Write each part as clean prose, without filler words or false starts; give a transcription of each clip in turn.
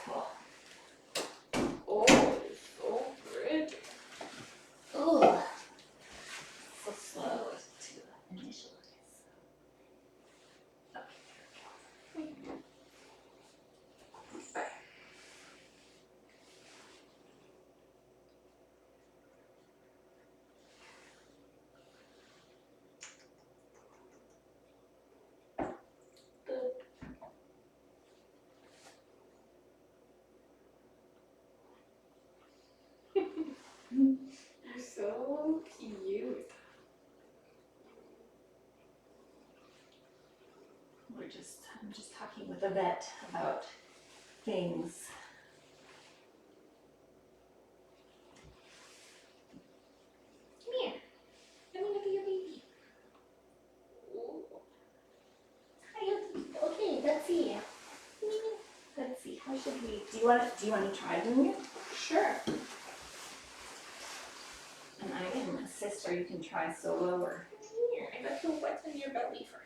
cool. Oh, it's so pretty. Ooh. So slow to initialize. Okay, there we go. You're so cute. I'm just talking with the vet about things. Come here. Let me look at your baby. Hi, okay, let's see. Let's see. How should we? Do you want to try doing it? Sure. And I can assist, or you can try solo, or Here, I got to what's in your belly first.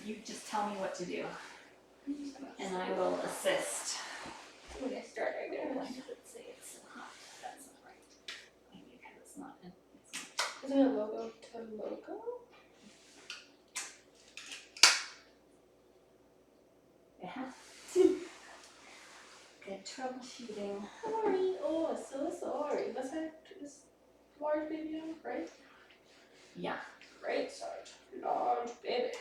you just tell me what to do, and I will assist. I'm gonna start right there. Why does it say it's so hot? That's not right. Maybe because it's not. Isn't it logo to logo? Yeah. Good troubleshooting. Sorry. Oh, so sorry. Was that this large baby on, right? Yeah. Great start. Large baby.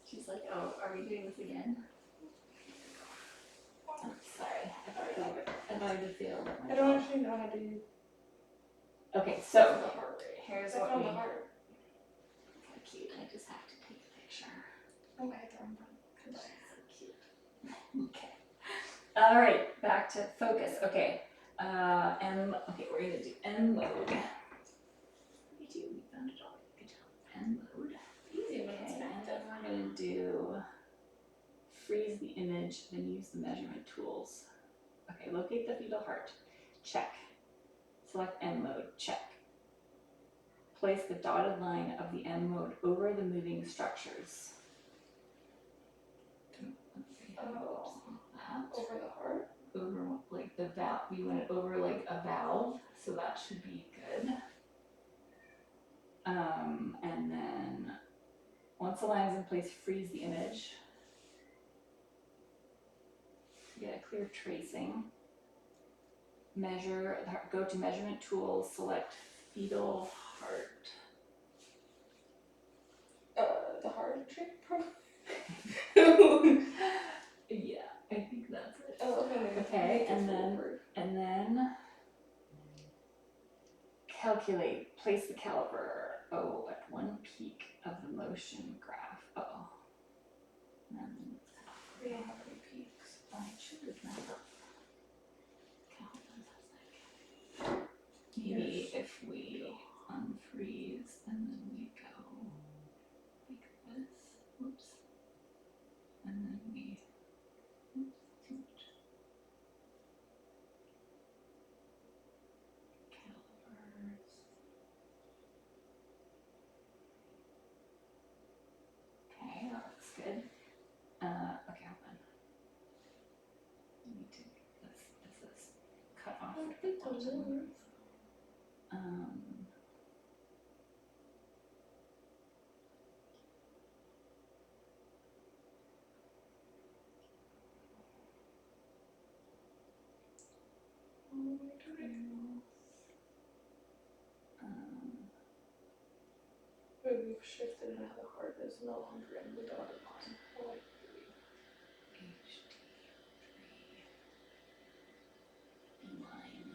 She's like, oh, are we doing this again? Oh, sorry. I've already failed. I don't actually know how to do Okay, the so heart rate. here's I what found we. the heart. So cute. I just have to take a picture. Okay, I'm done. She's so cute. Okay. All right, back to focus. Okay. Okay, we're gonna do M mode. We found it all. Good job. M mode. Easy when it's Okay, and active. then we're gonna do freeze the image, then use the measurement tools. Okay, locate the fetal heart. Check. Select M mode. Check. Place the dotted line of the M mode over the moving structures. Oh, That. over the heart? Over like the valve. We went over like a valve, so that should be good. And then once the line is in place, freeze the image. Get a clear tracing. Measure, go to measurement tools, select fetal heart. The heart trick probably? Yeah, I think that's it. Oh, okay. Okay, and then calculate, place the caliper, at one peak of the motion graph. And then We don't have any peaks. I should have done that. Maybe if we unfreeze and then we go like this, whoops, and then we, oops, too much. Calipers. Okay, that looks good. Okay, hold on. I need to, this is cut off at the bottom. We've shifted now the heart is no longer in the dotted line. HD3 line.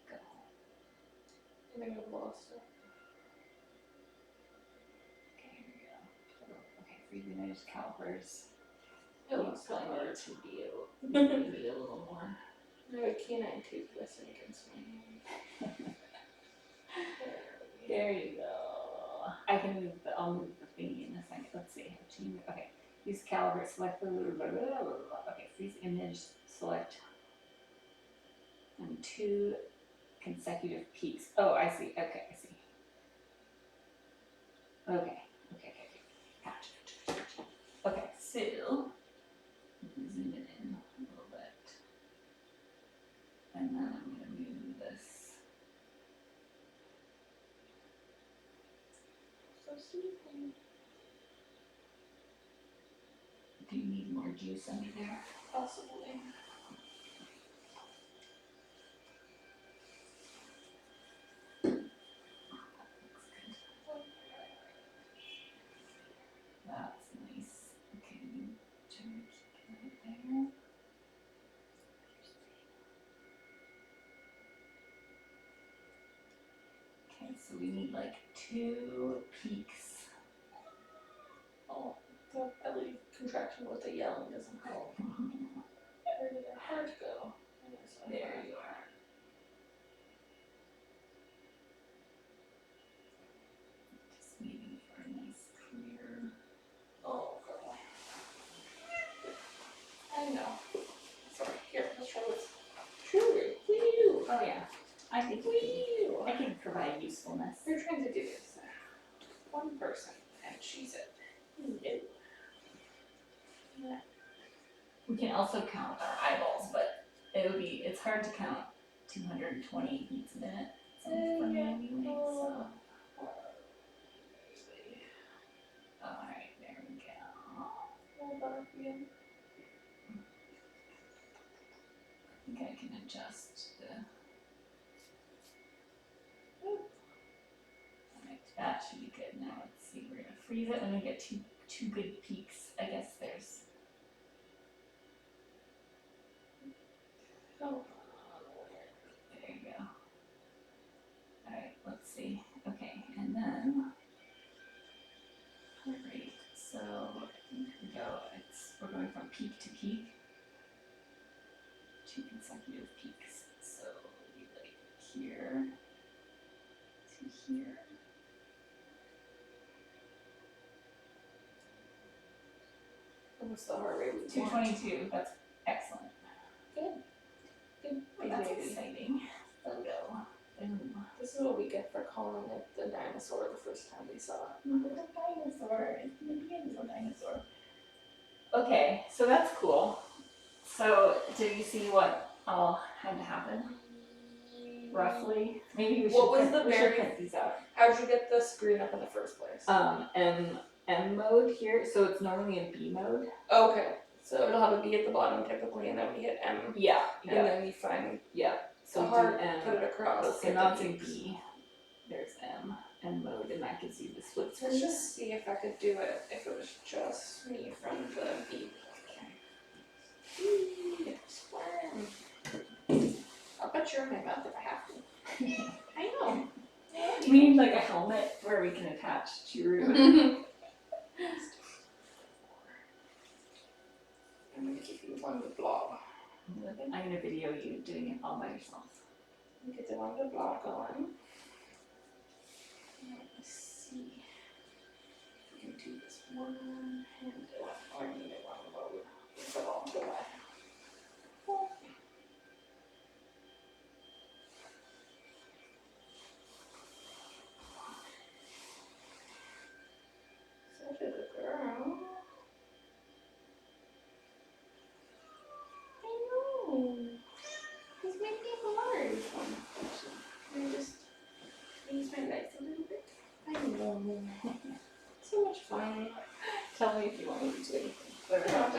Go. I think I've lost it. Okay, here we go. Okay, freeze the image calipers. It looks I like need it. to be maybe a little more. I have a canine tooth listen against my hand. There you go. I can move I'll move the thingy in a second. Let's see. Okay. Use caliper, select the okay, freeze image, select and 2 consecutive peaks. Oh, I see. Okay, I see. Okay. Gotcha. Okay, so zoom it in a little bit. And then I'm gonna move this. So sleepy. Do you need more juice under there? Possibly. That's nice. Okay, try to keep it right there. Okay, so we need like 2 peaks. Oh, the belly contraction with the yelling doesn't help. Where did our heart go? There you are. Just waiting for a nice clear. Oh, girl. I know. Sorry, here, let's try this. Truly, wee-oo. Oh yeah, I think Wee-oo. I can provide usefulness. We're trying to do this. One person, and she's it. No. We can also count our eyeballs, but it's hard to count 220 beats a minute for me anyway, so. Alright, there we go. Hold on again. I think I can adjust the. Alright, that should be good. Now let's see, we're gonna freeze it when we get two good peaks. I guess there's. Oh. There you go. Alright, let's see. Okay, and then heart rate. So here we go. We're going from peak to peak. 2 consecutive peaks. So it'll be like here to here. What's the heart rate we want? 222. That's excellent. Good. Good. Well, that's baby. exciting. Photo. Boom. This is what we get for calling it the dinosaur the first time we saw it. The dinosaur. It's gonna be a little dinosaur. Okay, so that's cool. So did you see what all had to happen? Roughly? Maybe we should What was print, the we should very- print these out. How'd you get the screen up in the first place? M mode here, so it's normally in B mode. Okay, so it'll have a B at the bottom typically, and then we hit M, Yeah, and then you find So the we heart, do M. put it across. So get now the it's in peaks. B. There's M mode, and that gives you the split Let's screen. just see if I could do it if it was just me from the B. I'll put you in my mouth if I have to. I know. We need like a helmet where we can attach Chiru. I'm gonna give you one with blob. I'm gonna video you doing it all by yourself. Get the one with blob going. Let's see. We can do this one and I need it one load. It's a long delay. Such a good girl. I know. He's making it hard. Can I just ease my legs a little bit? I know. So much fun. Tell me if you want me to do anything.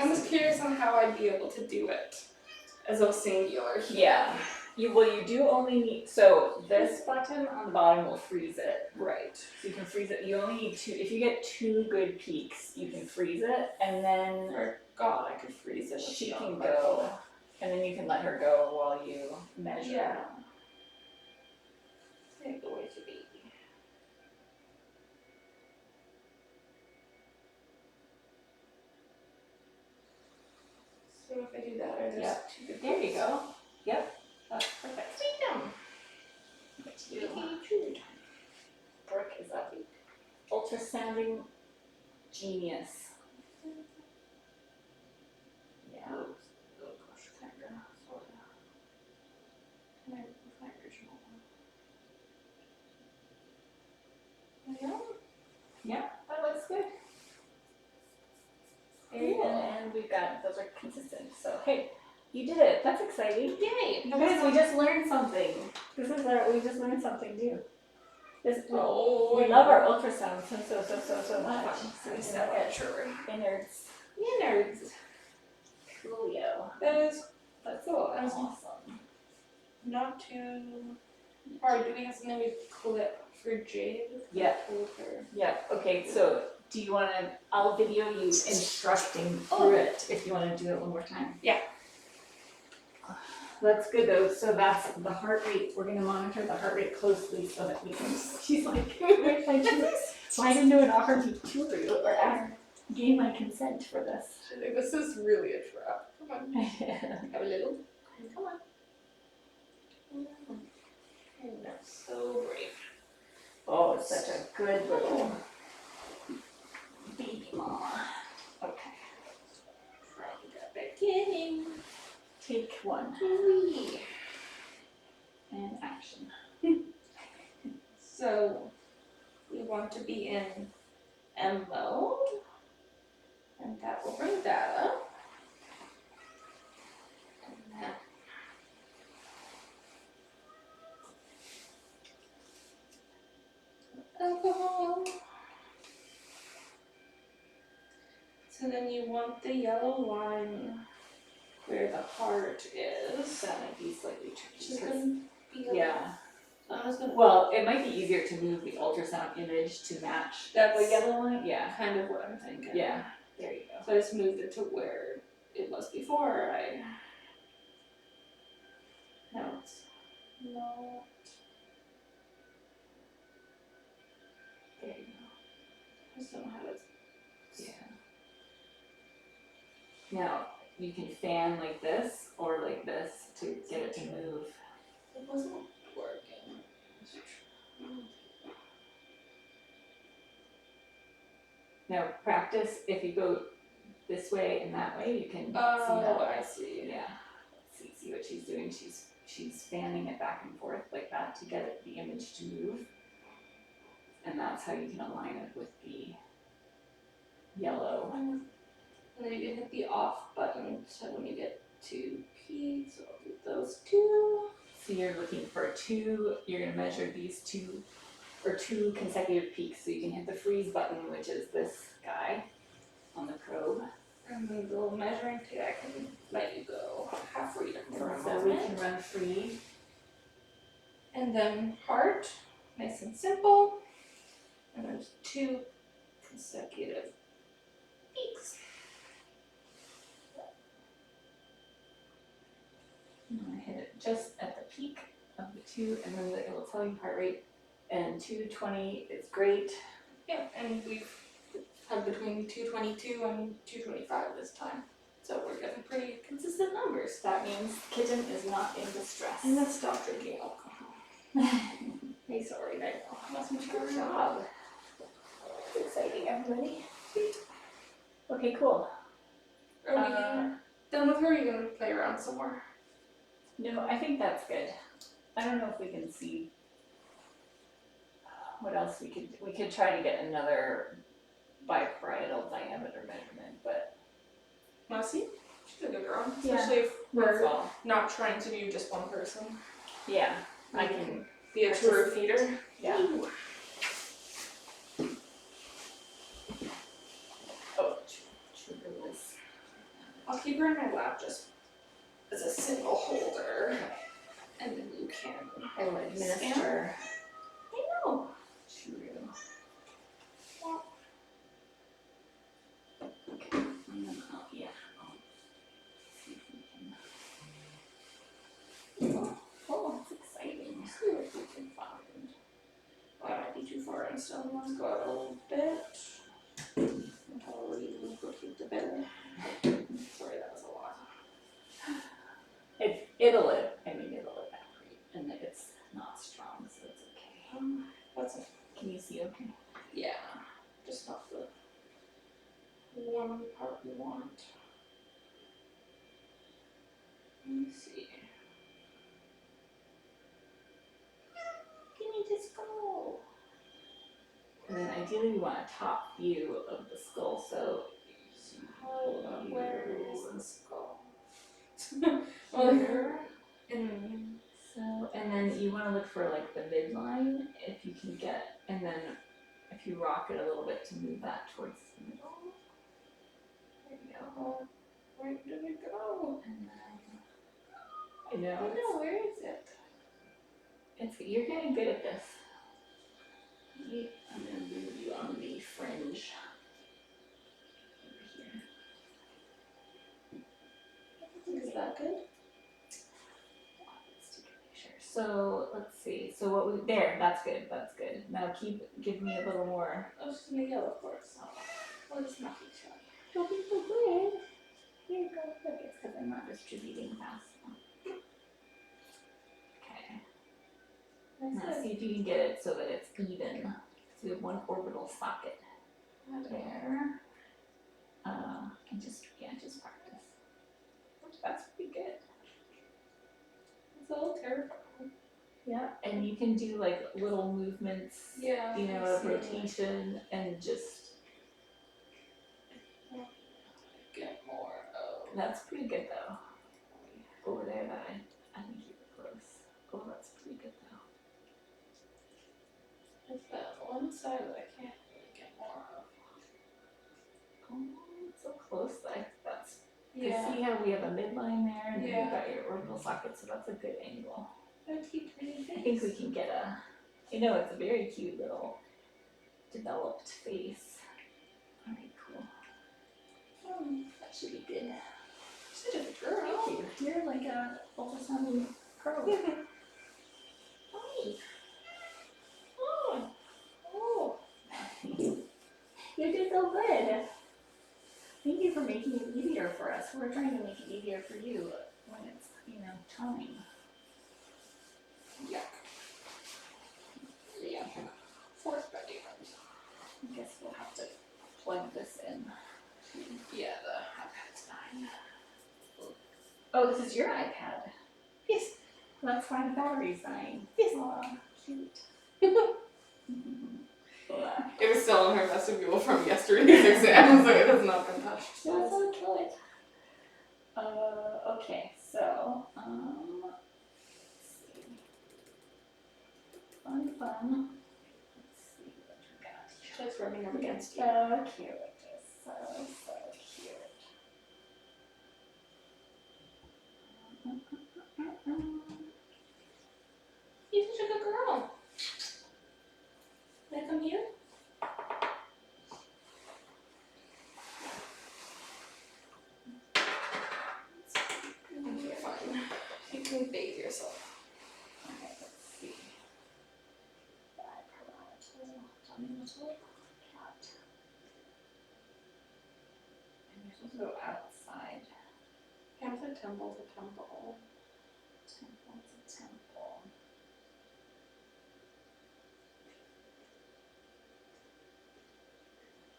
I'm just curious on how I'd be able to do it as a singular. Yeah. You do only need, so this button on the bottom will freeze it. Right. So you can freeze it, you only need 2, if you get 2 good peaks, you can freeze it, and then Or God, I could freeze it. she can go, and then you can let her go while you measure. Yeah. Take the way to be. So if I do that, I just Yeah. two good There you peaks. go. Yep, that's perfect. Sweet down. What you do? True. Brooke is a ultrasounding genius. Yeah. Oh gosh, kind of. Sort of. Can I with my original one? Yeah. Yeah, that looks good. Cool. And we've got, those are consistent. So hey, you did it. That's exciting. Yay! You guys, we just learned something. We just learned something new. We love our ultrasound so much. So we can look at innards. Innards. Coolio. That's cool. That's Awesome. not too hard. Do we have something we clip for Jade? Yeah. Clip her. Yeah, okay, so do you wanna, I'll video you instructing through it if you wanna do it one more time. Yeah. That's good though, so that's the heart rate, we're gonna monitor the heart rate closely so that we can, she's like, where's my tooth? Why didn't it offer me tutoring or gain my consent for this? She's like, this is really a trap. Come on. Have a little. Come on. Oh, that's so brave. Oh, it's such a good little baby mama. Okay, From the beginning. take one Wee. and action. So we want to be in M mode, and that will bring data. And then alcohol. So then you want the yellow line where the heart is. That might be slightly She's tricky. gonna be Yeah. I was gonna. Well, it might be easier to move the ultrasound image to match That's the yellow line. Yeah. kind of what I'm thinking. Yeah. There you go. So I just moved it to where it was before. No, it's not. There you go. I just don't know how to. Yeah. Now you can fan like this or like this to get it to move. It wasn't working. Now practice if you go this way and that way, you can see Oh, that. I see. Yeah. See what she's doing. She's fanning it back and forth like that to get it, the image to move. And that's how you can align it with the yellow. And then you can hit the off button so when you get to P, so I'll do those two. So you're looking for you're gonna measure these two consecutive peaks. So you can hit the freeze button, which is this guy on the probe. And then the little measuring tape, I can let you go have freedom for a So we moment. can run free. And then heart, nice and simple. And there's two consecutive peaks. I'm gonna hit it just at the peak of the two, and then it will tell you heart rate. And 220 is great. Yeah, and we've had between 222 and 225 this time. So we're getting pretty consistent numbers. That means kitten is not in distress. And let's stop drinking alcohol. Hey, sorry, I know. That's much Good good job. It's exciting, everybody. Okay, cool. Are we done with her? Or are you gonna play around some more? No, I think that's good. I don't know if we can see what else we could try to get another biparietal diameter measurement, but Wanna see? She's a good girl. Yeah. Especially if we're well, not trying to do just one person. yeah, I can. Be a true feeder. Yeah. Ooh. Oh, sugar was. I'll keep her in my lap just as a single holder. And then you can. I will administer. I know. True. Okay, and then I'll see if we can. Oh, it's exciting. See what we can find. Well, I might be too far in, so let's go out a little bit. And probably locate the better. Sorry, that was a lot. It'll evaporate, and it's not strong, so it's okay. That's a, Can you see okay? yeah, just not the warm part we want. Let me see. Can you just go? And then ideally we want a top view of the skull, so Where is the skull? here. And then you want to look for like the midline if you can get, and then if you rock it a little bit to move that towards the middle. There you go. Where did it go? And then I I know know, where is it? you're getting good at this. I'm gonna move you on the fringe over here. Is that good? Let's take a picture. So let's see. So what we there? That's good. That's good. Now give me a little more. Oh, it's in the yellow course. Well, it's not each other. Don't be so good. Here you go. Look, it's because I'm not distributing fast enough. Okay. Now see if you can get it so that it's even. So we have one orbital socket there. And just practice. That's pretty good. It's a little terrifying. Yeah, and you can do like little movements, Yeah. you know, of rotation and just. Get more of. That's pretty good though. Over there, that I think you were close. Oh, that's pretty good though. It's that one side that I can't really get more of. Oh, it's so close. That's. Yeah. I see how we have a midline there, and then Yeah. you've got your orbital socket, so that's a good angle. I keep pretty I think we can get a. You know, it's a very cute little developed face. All right, cool. That should be good. Such a girl. Thank you. You're like a ultrasound pro. Hi. Oh. Oh. You did so good. Thank you for making it easier for us. We're trying to make it easier for you when it's, time. Yuck. Yeah. Fourth by difference. I guess we'll have to plug this in. Yeah, the iPad's fine. Oh, this is your iPad. Yes. That's why the battery's dying. Yes. Aw, cute. It was still in her vestibule from yesterday's exam, so it has not been touched. That's so cute. Okay, so, let's see. Fun. Let's see what we got here. Just rubbing up against you. So cute. So cute. You're such a good girl. Can I come here? You're fine. You can bathe yourself. Okay, let's see. Tell me what's up. Cat. And you're supposed to go outside. Cam's a temple to temple. Temple to temple.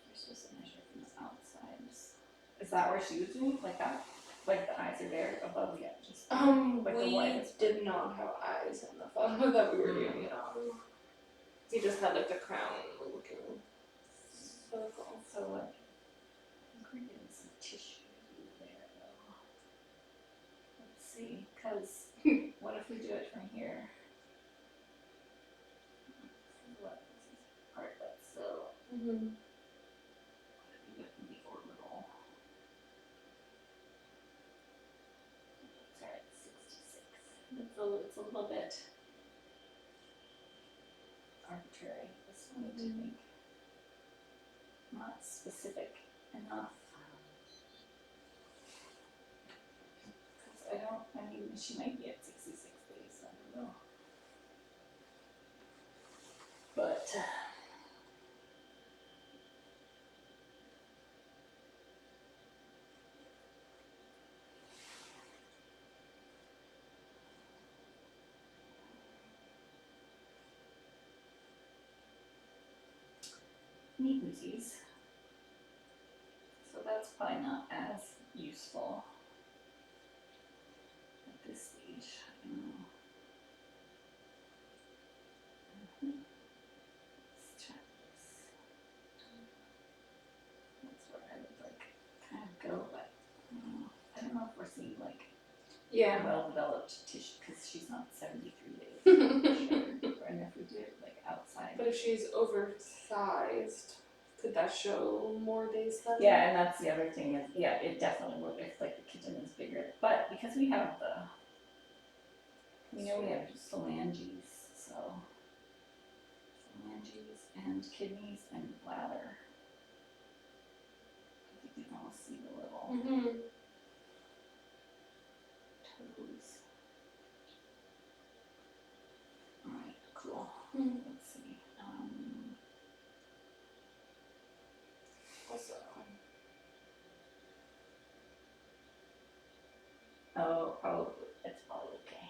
You're supposed to measure from the outside. Is that where she was doing? Like that? Like the eyes are there above the edges? Like the We widest did not have eyes in the photo that we were doing it on. We just had like the crown looking circle. So like, I think we're getting some tissue there though. Let's see, because what if we do it from here? What is this part that's so, Mm-hmm. what if we do it from the orbital? Sorry, it's 66. It's a little bit arbitrary, this one to make not specific enough. Because I mean, she might be at 66 days, I don't know. But, neat disease. So that's probably not as useful at this stage. Let's try this. Yeah. well-developed tissue, because she's not 73 days. Sure. And if we do it like outside. But if she's oversized, could that show more days then? Yeah, and that's the other thing is, yeah, it definitely would if like the kitten is bigger. But because we have we have phalanges, so phalanges and kidneys and bladder. You can all see the little toes. Alright, cool. Let's see. Also, Oh, probably, it's probably okay.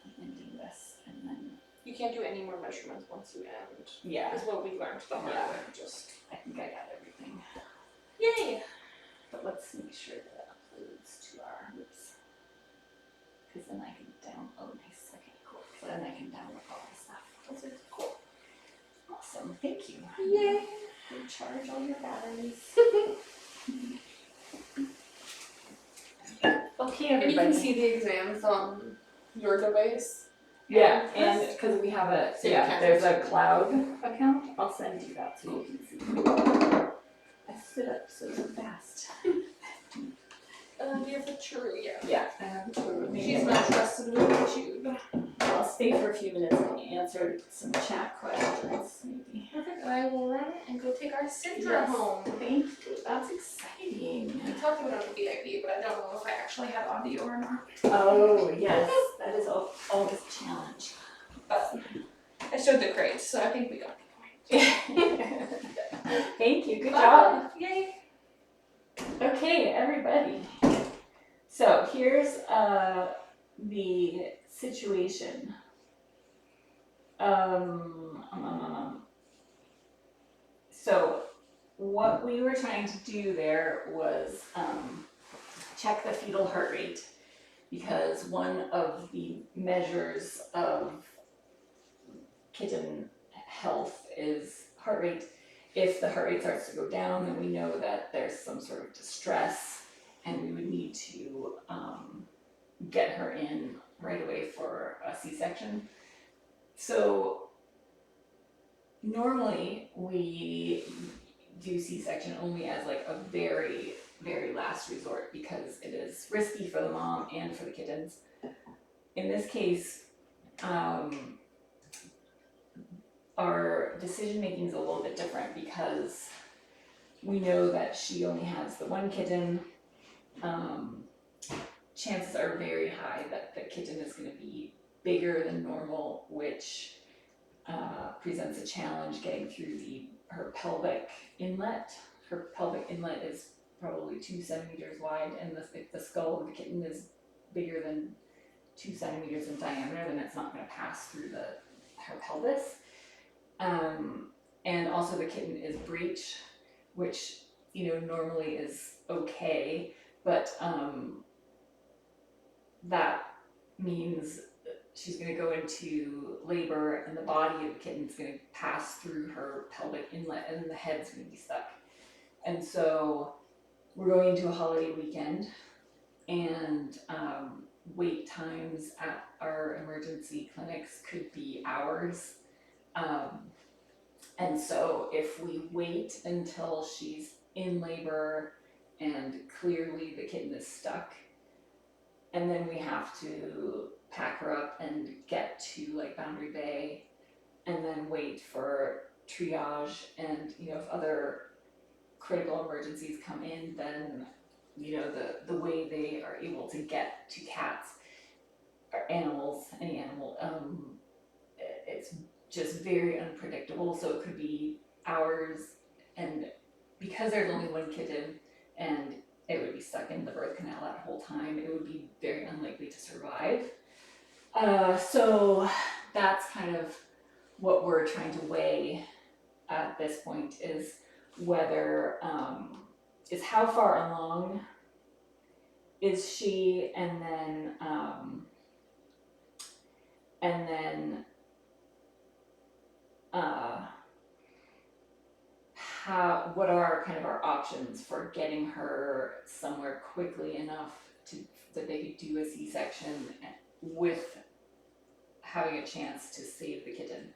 I'm gonna do this and then, you can't do any more measurements once you end. yeah, Is what we learned the hard Yeah. way. Just I think I got everything. yay! But let's make sure that it uploads to our, because then I can nice, okay, cool. So then I can download all this stuff. This is cool. Awesome, thank you. Yay! Recharge all your batteries. Okay, And you everybody. can see the exams on your device. Yeah, and and this. because we have So you can- there's a cloud account. I'll send you that so you can see. I stood up so fast. You have the true, yeah. Yeah. She's not trusted with the tube. I'll stay for a few minutes and answer some chat questions, maybe. Perfect. I will run and go take our sister Yes. home. Thank you. That's exciting. We talked about it on the VIP, but I don't know if I actually had audio or not. Oh yes, that is always a challenge. But I showed the crate, so I think we got the point. Thank you. Good job. Yay! Okay, everybody. So here's the situation. So what we were trying to do there was check the fetal heart rate, because one of the measures of kitten health is heart rate. If the heart rate starts to go down, then we know that there's some sort of distress, and we would need to get her in right away for a C-section. So normally we do C-section only as like a very, very last resort, because it is risky for the mom and for the kittens. In this case, our decision making is a little bit different, because we know that she only has the one kitten. Chances are very high that the kitten is going to be bigger than normal, which presents a challenge getting through her pelvic inlet. Her pelvic inlet is probably 2 centimeters wide, and if the skull of the kitten is bigger than 2 centimeters in diameter, then it's not going to pass through her pelvis. And also the kitten is breech, which normally is okay, but that means she's going to go into labor, and the body of the kitten is going to pass through her pelvic inlet, and the head's going to be stuck. And so we're going into a holiday weekend, and wait times at our emergency clinics could be hours. And so if we wait until she's in labor and clearly the kitten is stuck, and then we have to pack her up and get to like Boundary Bay, and then wait for triage, and if other critical emergencies come in, then the way they are able to get to cats or animals, any animal, it's just very unpredictable. So it could be hours, and because there's only one kitten and it would be stuck in the birth canal that whole time, it would be very unlikely to survive. So that's kind of what we're trying to weigh at this point, is whether is how far along is she, and then what are kind of our options for getting her somewhere quickly enough that they could do a C-section with having a chance to save the kitten.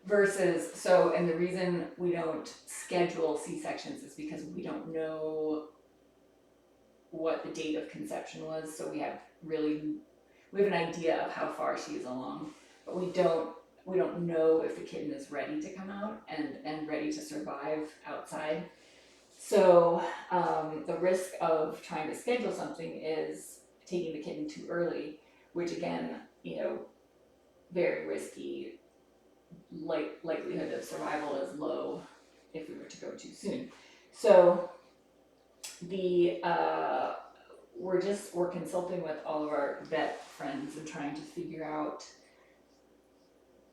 Versus, and the reason we don't schedule C-sections is because we don't know what the date of conception was, so we have an idea of how far she is along, but we don't know if the kitten is ready to come out and ready to survive outside. So the risk of trying to schedule something is taking the kitten too early, which again, very risky. Likelihood of survival is low if we were to go too soon. So we're consulting with all of our vet friends and trying to figure out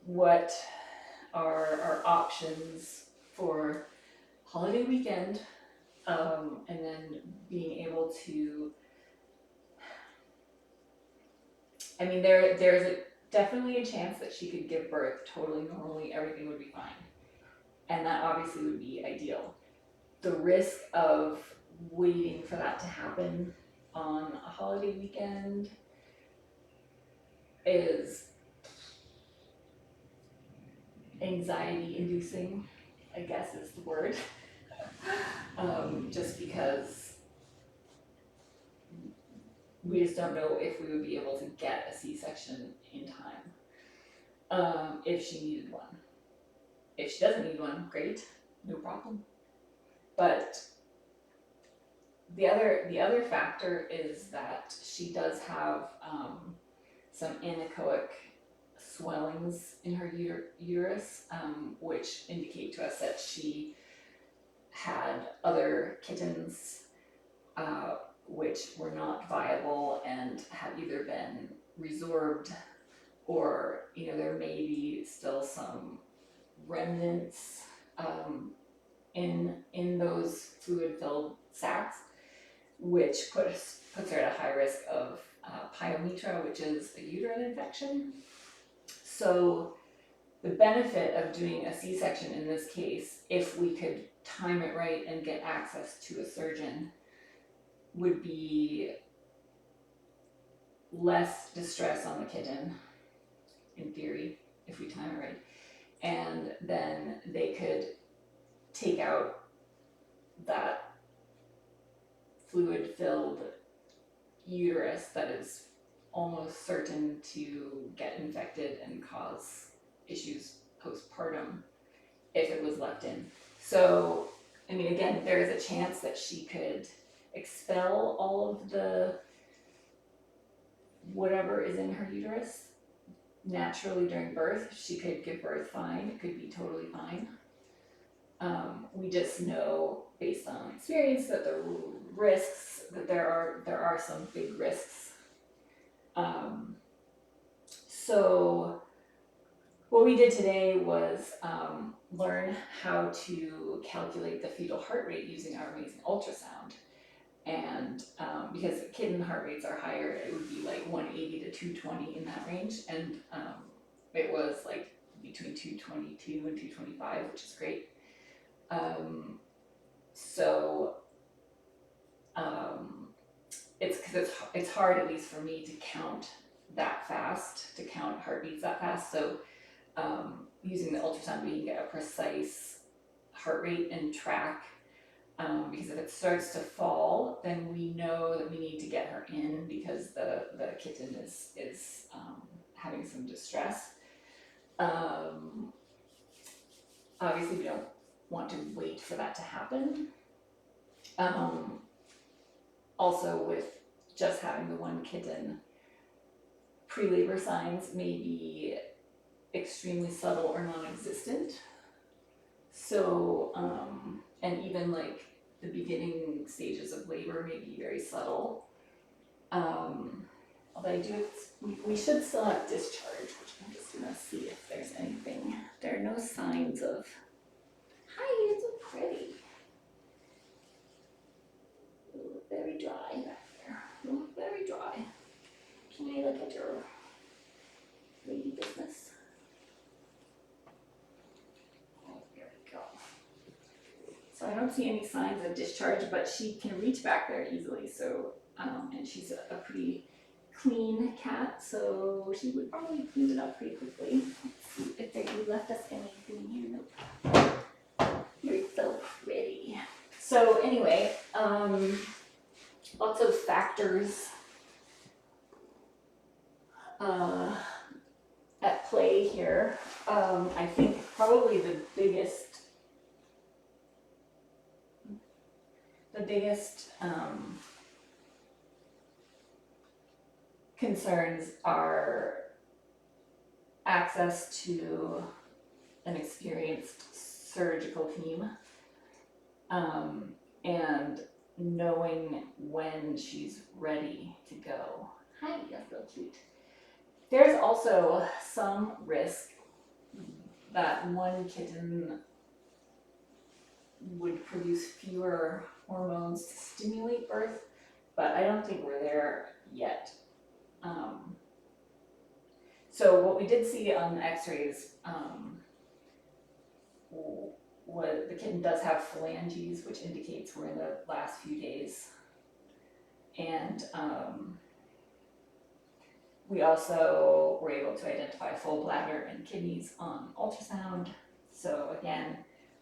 what are our options for holiday weekend, and then being able to, I mean, there's definitely a chance that she could give birth totally normally, everything would be fine. And that obviously would be ideal. The risk of waiting for that to happen on a holiday weekend is anxiety inducing, I guess is the word. Just because we just don't know if we would be able to get a C-section in time, if she needed one. If she doesn't need one, great, no problem. But the other factor is that she does have some anechoic swellings in her uterus, which indicate to us that she had other kittens which were not viable and have either been resorbed, or there may be still some remnants in those fluid-filled sacs, which puts her at a high risk of pyometra, which is a uterine infection. So the benefit of doing a C-section in this case, if we could time it right and get access to a surgeon, would be less distress on the kitten, in theory, if we time it right. And then they could take out that fluid-filled uterus that is almost certain to get infected and cause issues postpartum if it was left in. So, I mean, again, there is a chance that she could expel all of the whatever is in her uterus naturally during birth. She could give birth fine, it could be totally fine. We just know based on experience that the risks, that there are some big risks. So what we did today was learn how to calculate the fetal heart rate using our amazing ultrasound. And because kitten heart rates are higher, it would be like 180 to 220 in that range. And it was like between 222 and 225, which is great. It's because it's hard, at least for me, to count that fast, to count heartbeats that fast. So using the ultrasound, we can get a precise heart rate and track. Because if it starts to fall, then we know that we need to get her in because the kitten is having some distress. Obviously, we don't want to wait for that to happen. Also, with just having the one kitten, pre-labor signs may be extremely subtle or non-existent. So, and even like the beginning stages of labor may be very subtle. Although we should still have discharge, which I'm just gonna see if there's anything. There are no signs of, hi, you're so pretty. You look very dry back there. You look very dry. Can I look at your lady business? Oh, there we go. don't see any signs of discharge, but she can reach back there easily. So, and she's a pretty clean cat, so she would probably clean it up pretty quickly. Let's see if they left us anything here. Nope. You're so pretty. So anyway, lots of factors at play here. I think probably the biggest concerns are access to an experienced surgical team, and knowing when she's ready to go. Hi, you're so cute. There's also some risk that one kitten would produce fewer hormones to stimulate birth, but I don't think we're there yet. So what we did see on the x-rays was the kitten does have phalanges, which indicates we're in the last few days. And we also were able to identify full bladder and kidneys on ultrasound. So again,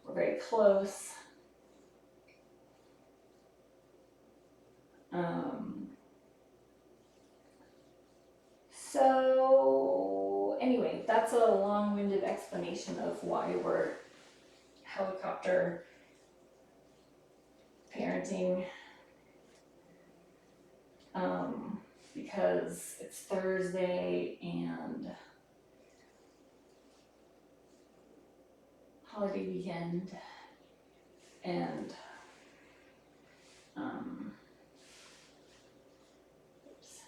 we're very close. So anyway, that's a long-winded explanation of why we're helicopter parenting, because it's Thursday and holiday weekend, and oops.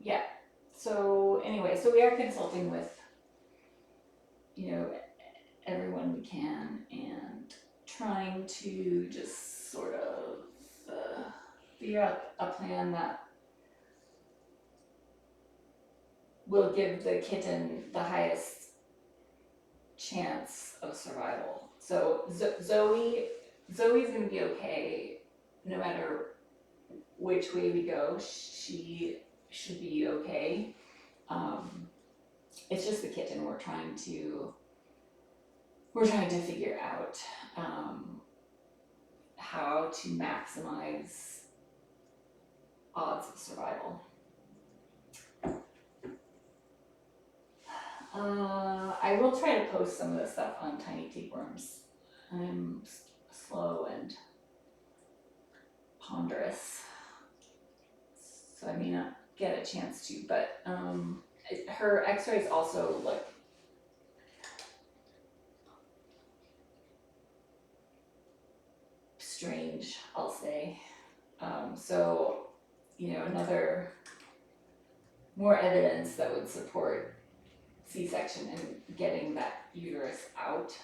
Yeah, so anyway, so we are consulting with, everyone we can, and trying to just sort of figure out a plan that will give the kitten the highest chance of survival. So Zoe's gonna be okay no matter which way we go. She should be okay. It's just the kitten we're trying to figure out how to maximize odds of survival. I will try to post some of this stuff on Tiny Tapeworms. I'm slow and ponderous, so I may not get a chance to, but her x-rays also look strange, I'll say. So, another more evidence that would support C-section and getting that uterus out.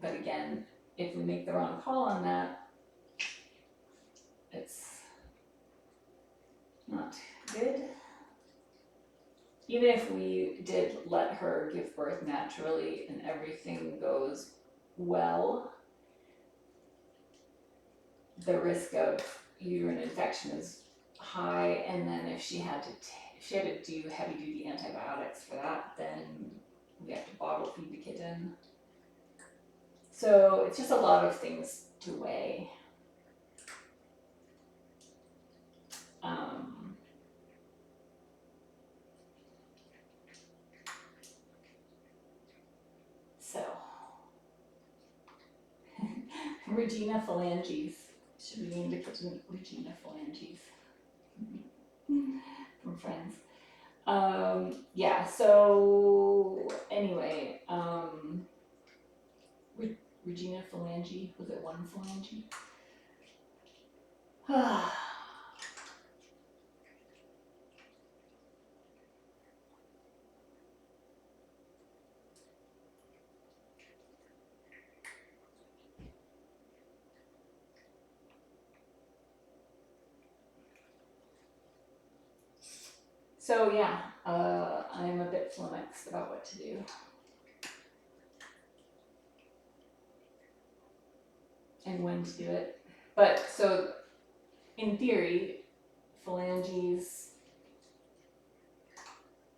But again, if we make the wrong call on that, it's not good. Even if we did let her give birth naturally and everything goes well, the risk of uterine infection is high, and then if she had to do heavy duty antibiotics for that, then we have to bottle feed the kitten. So it's just a lot of things to weigh. So Regina phalanges. Should we name the kitten Regina phalanges? From Friends. Yeah, so anyway, Regina phalange, was it one phalange? So yeah, I'm a bit flummoxed about what to do. And when to do it. But so in theory, phalanges,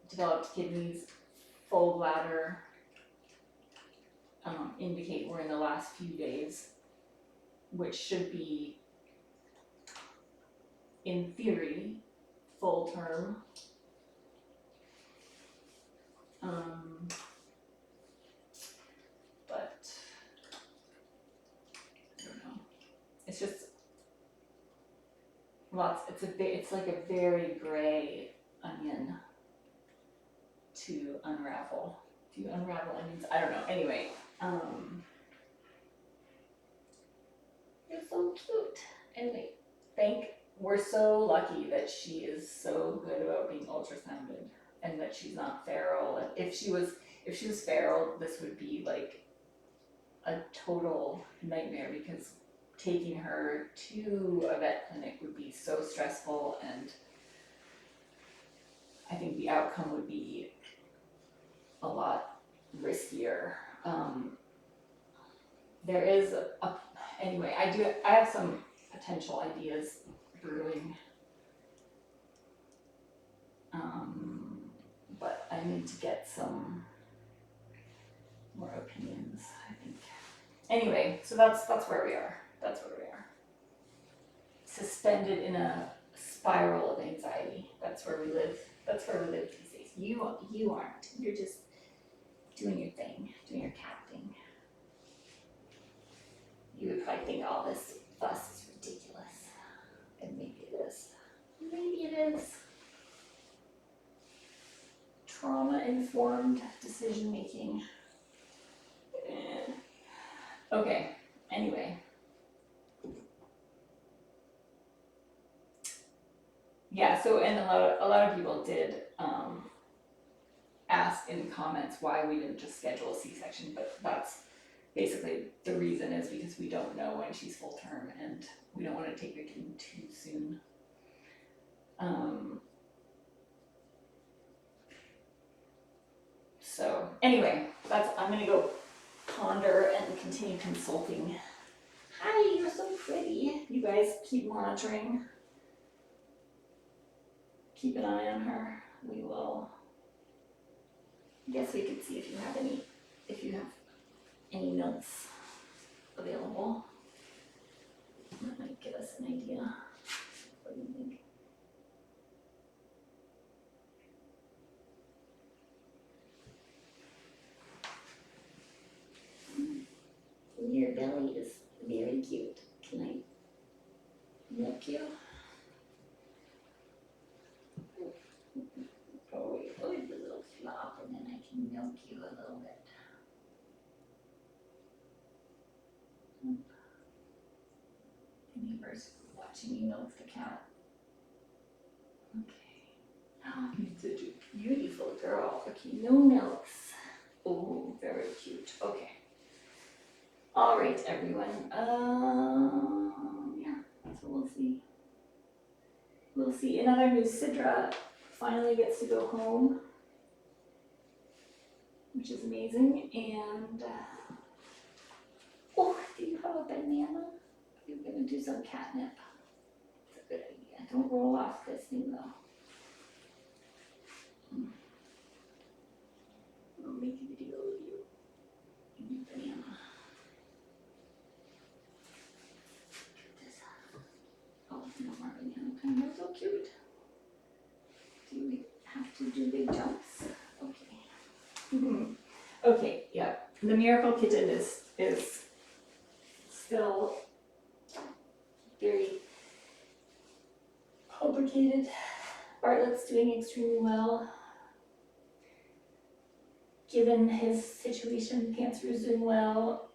developed kidneys, full bladder indicate we're in the last few days, which should be, in theory, full term. But I don't know. It's just it's like a very gray onion to unravel. Do you unravel onions? I don't know. Anyway, you're so cute. Anyway, we're so lucky that she is so good about being ultrasounded and that she's not feral. And if she was feral, this would be like a total nightmare because taking her to a vet clinic would be so stressful, and I think the outcome would be a lot riskier. There is anyway, I have some potential ideas brewing, but I need to get some more opinions, I think. Anyway, so that's where we are. That's where we are. Suspended in a spiral of anxiety. That's where we live. That's where we live these days. You aren't. You're just doing your thing, doing your cat thing. You would probably think all this fuss is ridiculous. And maybe it is. Maybe it is. Trauma-informed decision making. Okay, anyway. Yeah, so and a lot of people did ask in the comments why we didn't just schedule a C-section, but that's basically the reason is because we don't know when she's full term and we don't want to take her too soon. So anyway, I'm gonna go ponder and continue consulting. Hi, you're so pretty. You guys keep monitoring. Keep an eye on her. We will. I guess we could see if you have any notes available. That might give us an idea. What do you think? Your belly is very cute. Can I milk you? Oh, the little flop, and then I can milk you a little bit. The neighbor's watching you milk the cat. Okay. Oh, you're such a beautiful girl. Okay, no milks. Oh, very cute. Okay. All right, everyone. Yeah, so we'll see. We'll see. In other news, Sidra finally gets to go home, which is amazing. And oh, do you have a banana? You're gonna do some catnip. It's a good idea. Don't roll off this thing though. I'll make a video of you eating banana. Oh, no more banana time. That's so cute. Do we have to do big jumps? Okay. Okay, yeah. The miracle kitten is still very complicated. Bartlett's doing extremely well. Given his situation, Panther's doing well.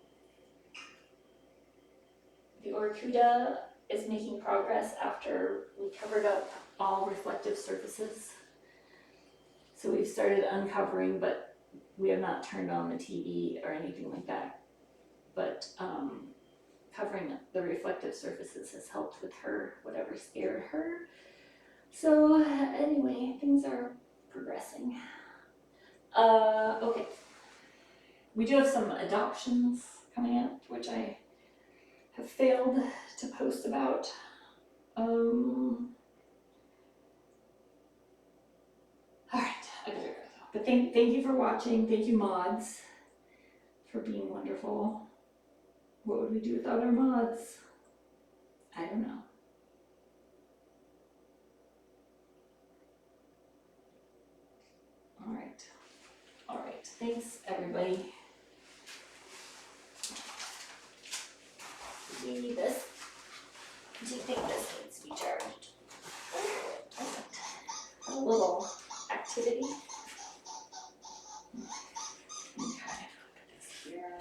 The Oracuda is making progress after we covered up all reflective surfaces. So we've started uncovering, but we have not turned on the TV or anything like that. But covering the reflective surfaces has helped with her, whatever scared her. So anyway, things are progressing. Okay. We do have some adoptions coming up, which I have failed to post about. All right, I better go. But thank you for watching. Thank you, mods, for being wonderful. What would we do without our mods? I don't know. All right. All right. Thanks, everybody. Do you need this? Do you think this needs to be charged? A little activity. Okay. Put this here.